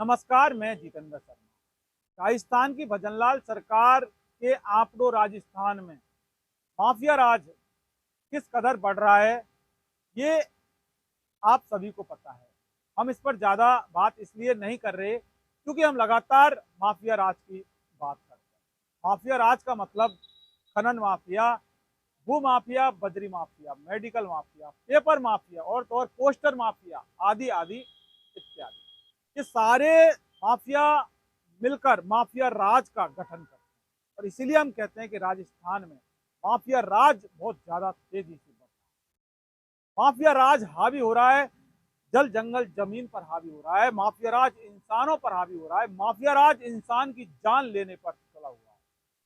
नमस्कार, मैं जितेंद्र शर्मा। राजस्थान की भजनलाल सरकार के आंकड़ों राजस्थान में माफिया राज किस कदर बढ़ रहा है, ये आप सभी को पता है। हम इस पर ज़्यादा बात इसलिए नहीं कर रहे क्योंकि हम लगातार माफिया राज की बात करते हैं। माफिया राज का मतलब खनन माफिया, भू माफिया, बजरी mafia, medical mafia, paper mafia और तो और पोस्टर माफिया आदि आदि इत्यादि। ये सारे माफिया मिलकर माफिया राज का गठन करते हैं और इसीलिए हम कहते हैं कि राजस्थान में माफिया राज बहुत ज्यादा तेजी से बढ़ रहा है। माफिया राज हावी हो रहा है, जल जंगल जमीन पर हावी हो रहा है। माफिया राज इंसानों पर हावी हो रहा है। माफिया राज इंसान की जान लेने पर चला हुआ है।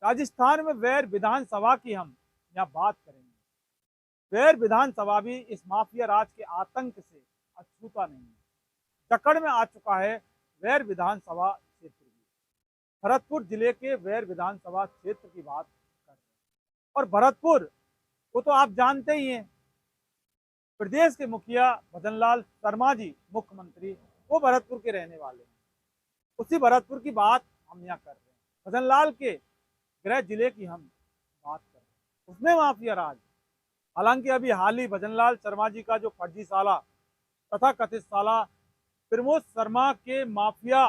राजस्थान में वैर विधानसभा की हम यहाँ बात करेंगे। वैर विधानसभा भी इस माफिया राज के आतंक से अछूता नहीं है। जकड़ में आ चुका है वैर विधानसभा क्षेत्र की। भरतपुर जिले के वैर विधानसभा क्षेत्र की बात कर रहे हैं। और भरतपुर को तो आप जानते ही हैं, प्रदेश के मुखिया भजनलाल शर्मा जी मुख्यमंत्री, वो भरतपुर के रहने वाले हैं। उसी भरतपुर की बात हम यहाँ कर रहे हैं। भजनलाल के गृह जिले की हम बात कर रहे हैं, उसमें माफिया राज। हालांकि अभी हाल ही भजनलाल शर्मा जी का जो फर्जी साला तथा कथित साला प्रमोद शर्मा के माफिया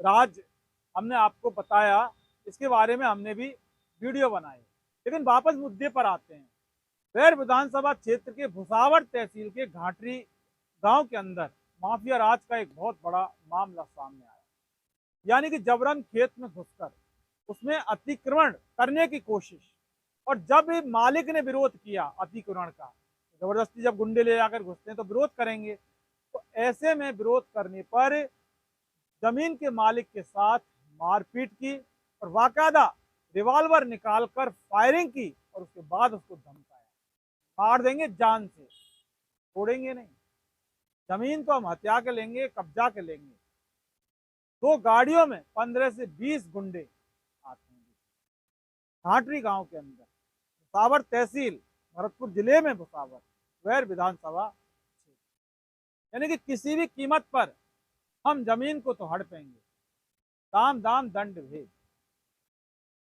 राज हमने आपको बताया, इसके बारे में हमने भी वीडियो बनाए। लेकिन वापस मुद्दे पर आते हैं। वैर विधानसभा क्षेत्र के भुसावर तहसील के घाटरी गांव के अंदर माफिया राज का एक बहुत बड़ा मामला सामने आया। यानी कि जबरन खेत में घुसकर उसमें अतिक्रमण करने की कोशिश, और जब मालिक ने विरोध किया अतिक्रमण का, जबरदस्ती जब गुंडे ले जाकर घुसते हैं तो विरोध करेंगे, तो ऐसे में विरोध करने पर जमीन के मालिक के साथ मारपीट की और बाकायदा रिवॉल्वर निकालकर फायरिंग की और उसके बाद उसको धमकाया, मार देंगे जान से, छोड़ेंगे नहीं, जमीन तो हम हत्या के लेंगे, कब्जा के लेंगे। 2 गाड़ियों में 15 से 20 गुंडे आते हैं घाटरी गांव के अंदर, भुसावर तहसील, भरतपुर जिले में भुसावर, वैर विधानसभा। यानी कि किसी भी कीमत पर हम जमीन को तो हड़पेंगे, दाम दाम दंड भेद।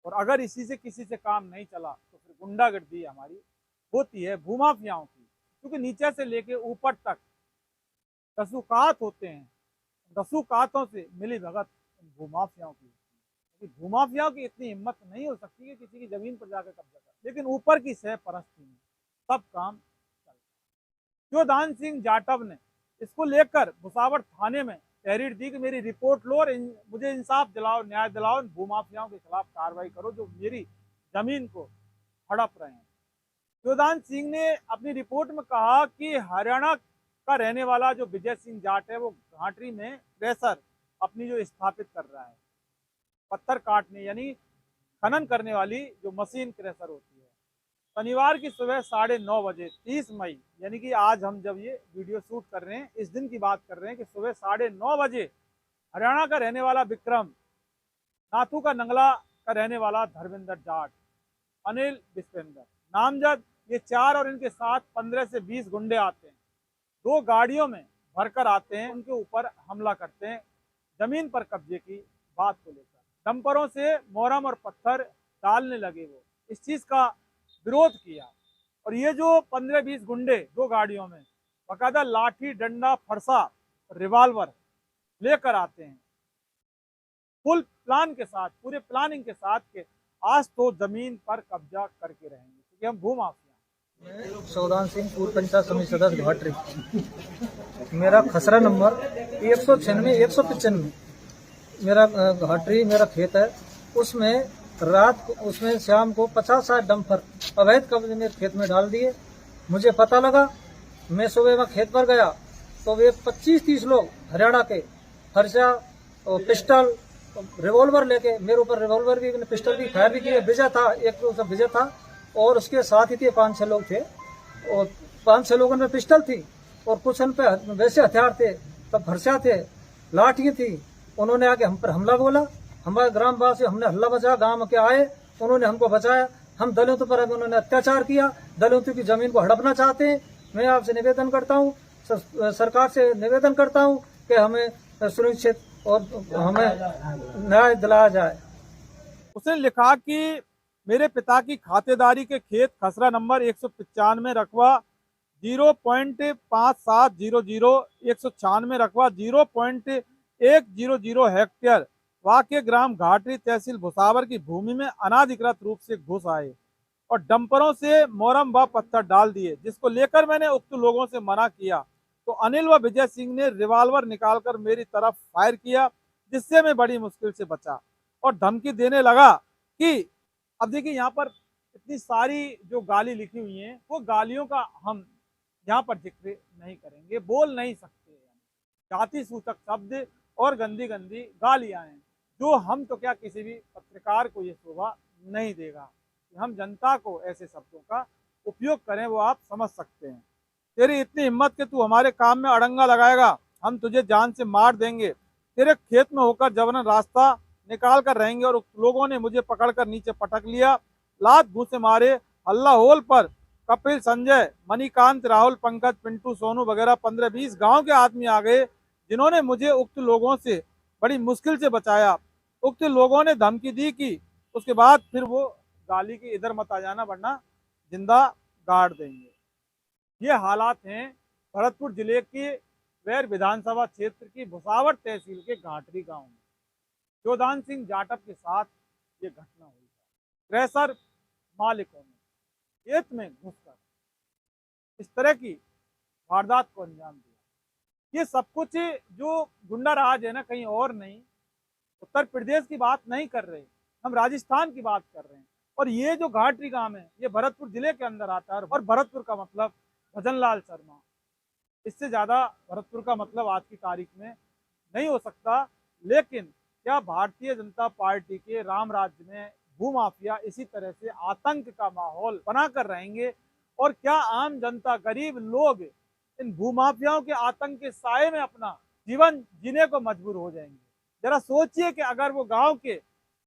और अगर इसी से किसी से काम नहीं चला तो फिर गुंडागर्दी हमारी होती है भूमाफियाओं की, क्योंकि नीचे से लेके ऊपर तक दसूकात होते हैं। दसूकातों से मिली भगत भूमाफियाओं की, क्योंकि भूमाफियाओं की इतनी हिम्मत नहीं हो सकती कि किसी की जमीन पर जाकर कब्जा कर, लेकिन ऊपर की सह परस्ती में सब काम चलता है। शिवदान सिंह जाटव ने इसको लेकर भुसावर थाने में तहरीर दी कि मेरी रिपोर्ट लो और मुझे इंसाफ दिलाओ, न्याय दिलाओ, भूमाफियाओं के खिलाफ कार्रवाई करो जो मेरी जमीन को हड़प रहे हैं। शिवदान सिंह ने अपनी रिपोर्ट में कहा कि हरियाणा का रहने वाला जो विजय सिंह जाट है, वो घाटरी में क्रेशर अपनी जो स्थापित कर रहा है, पत्थर काटने यानी खनन करने वाली जो मशीन क्रेशर होती है। शनिवार की सुबह 9:30 बजे 30 मई, यानी कि आज हम जब ये वीडियो शूट कर रहे हैं इस दिन की बात कर रहे हैं कि सुबह 9:30 बजे हरियाणा का रहने वाला विक्रम, नाथू का नंगला का रहने वाला धर्मेंद्र जाट, अनिल विश्वेंद्र नामजद, ये 4 और इनके साथ 15 से 20 गुंडे आते हैं। 2 गाड़ियों में भरकर आते हैं, उनके ऊपर हमला करते हैं जमीन पर कब्जे की बात को लेकर। डंपरों से मोरम और पत्थर डालने लगे। वो इस चीज का विरोध किया और ये जो 15-20 गुंडे 2 गाड़ियों में बाकायदा लाठी, डंडा, फरसा, रिवॉल्वर लेकर आते हैं, फुल प्लान के साथ, पूरे प्लानिंग के साथ के आज तो जमीन पर कब्जा करके रहेंगे क्योंकि हम भूमाफिया। शिवदान सिंह, पूर्व पंचायत समिति सदस्य घाटरी। मेरा खसरा नंबर 196-195। मेरा घाटरी मेरा खेत है। उसमें रात को, उसमें शाम को 50-60 डंपर अवैध कब्जे मेरे खेत में डाल दिए। मुझे पता लगा, मैं सुबह में खेत पर गया तो वे 25-30 लोग हरियाणा के फरसा और पिस्टल, रिवॉल्वर लेके, मेरे ऊपर रिवॉल्वर भी, पिस्टल भी फायर भी किए। विजय था, एक तो सब विजय था और उसके साथ ही थे 5-6 लोग थे, और 5-6 लोगों में पिस्टल थी और कुछ उन पे वैसे हथियार थे, तब फरसा थे, लाठियां थी। उन्होंने आके हम पर हमला बोला। हमारे ग्रामवासी, हमने हल्ला बचा, गांव के आए, उन्होंने हमको बचाया। हम दलितों पर अभी उन्होंने अत्याचार किया, दलितों की जमीन को हड़पना चाहते हैं। मैं आपसे निवेदन करता हूँ, सरकार से निवेदन करता हूँ कि हमें सुनिश्चित और हमें न्याय दिलाया जाए। उसने लिखा कि मेरे पिता की खातेदारी के खेत खसरा नंबर 195 रकबा 0.5700 196 रकबा 0.100 हेक्टेयर वाक्य ग्राम घाटरी तहसील भुसावर की भूमि में अनाधिकृत रूप से घुस आए और डंपरों से मोरम व पत्थर डाल दिए, जिसको लेकर मैंने उक्त लोगों से मना किया तो अनिल व विजय सिंह ने रिवॉल्वर निकालकर मेरी तरफ फायर किया, जिससे मैं बड़ी मुश्किल से बचा और धमकी देने लगा कि अब देखिए यहाँ पर इतनी सारी जो गाली लिखी हुई हैं वो गालियों का हम यहाँ पर जिक्र नहीं करेंगे, बोल नहीं सकते। जाति सूचक शब्द और गंदी गंदी गालियां हैं जो हम तो क्या किसी भी पत्रकार को ये शोभा नहीं देगा कि हम जनता को ऐसे शब्दों का उपयोग करें, वो आप समझ सकते हैं। तेरी इतनी हिम्मत कि तू हमारे काम में अड़ंगा लगाएगा, हम तुझे जान से मार देंगे। तेरे खेत में होकर जबरन रास्ता निकाल कर रहेंगे और लोगों ने मुझे पकड़कर नीचे पटक लिया। लात घूसे मारे, हल्ला होल पर कपिल, संजय, मणिकांत, राहुल, पंकज, पिंटू, सोनू वगैरह 15-20 गांव के आदमी आ गए, जिन्होंने मुझे उक्त लोगों से बड़ी मुश्किल से बचाया। उक्त लोगों ने धमकी दी कि उसके बाद फिर वो गाली की इधर मत आ जाना वरना जिंदा गाड़ देंगे। ये हालात हैं भरतपुर जिले के वैर विधानसभा क्षेत्र की भुसावर तहसील के घाटरी गांव में शिवदान सिंह जाटव के साथ ये घटना हुई है। थ्रेसर मालिकों ने खेत में घुसकर इस तरह की वारदात को अंजाम दिया। ये सब कुछ जो गुंडा राज है ना, कहीं और नहीं, उत्तर प्रदेश की बात नहीं कर रहे, हम राजस्थान की बात कर रहे हैं। और ये जो घाटरी गांव है ये भरतपुर जिले के अंदर आता है और भरतपुर का मतलब भजनलाल शर्मा, इससे ज्यादा भरतपुर का मतलब आज की तारीख में नहीं हो सकता। लेकिन क्या भारतीय जनता पार्टी के राम राज्य में भूमाफिया इसी तरह से आतंक का माहौल बनाकर रहेंगे और क्या आम जनता गरीब लोग इन भूमाफियाओं के आतंक के साए में अपना जीवन जीने को मजबूर हो जाएंगे? जरा सोचिए कि अगर वो गांव के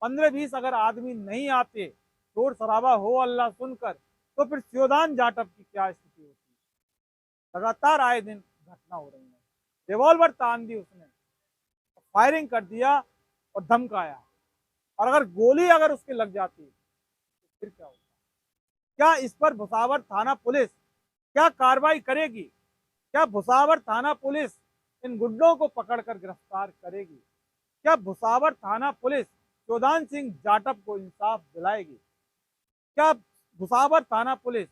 15-20 अगर आदमी नहीं आते, शोर शराबा हो अल्लाह सुनकर, तो फिर शिवदान जाटव की क्या स्थिति होती। लगातार आए दिन घटना हो रही है। रिवॉल्वर तान दी उसने, फायरिंग कर दिया और धमकाया, और अगर गोली अगर उसके लग जाती तो फिर क्या होता? क्या इस पर भुसावर थाना पुलिस क्या कार्रवाई करेगी? क्या भुसावर थाना पुलिस इन गुंडों को पकड़कर गिरफ्तार करेगी? क्या भुसावर थाना पुलिस शिवदान सिंह जाटव को इंसाफ दिलाएगी? क्या भुसावर थाना पुलिस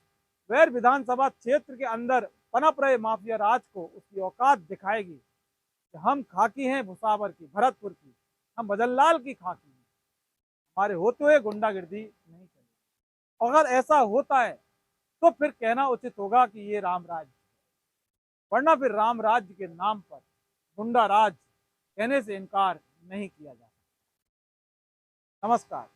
वैर विधानसभा क्षेत्र के अंदर पनप रहे माफिया राज को उसकी औकात दिखाएगी कि हम खाकी हैं भुसावर की, भरतपुर की, हम भजनलाल की खाकी हैं, हमारे होते हुए गुंडागिर्दी नहीं चलेगी। अगर ऐसा होता है तो फिर कहना उचित होगा कि ये राम राज्य, वरना फिर राम राज्य के नाम पर गुंडा राज कहने से इनकार नहीं किया जा सकता। नमस्कार।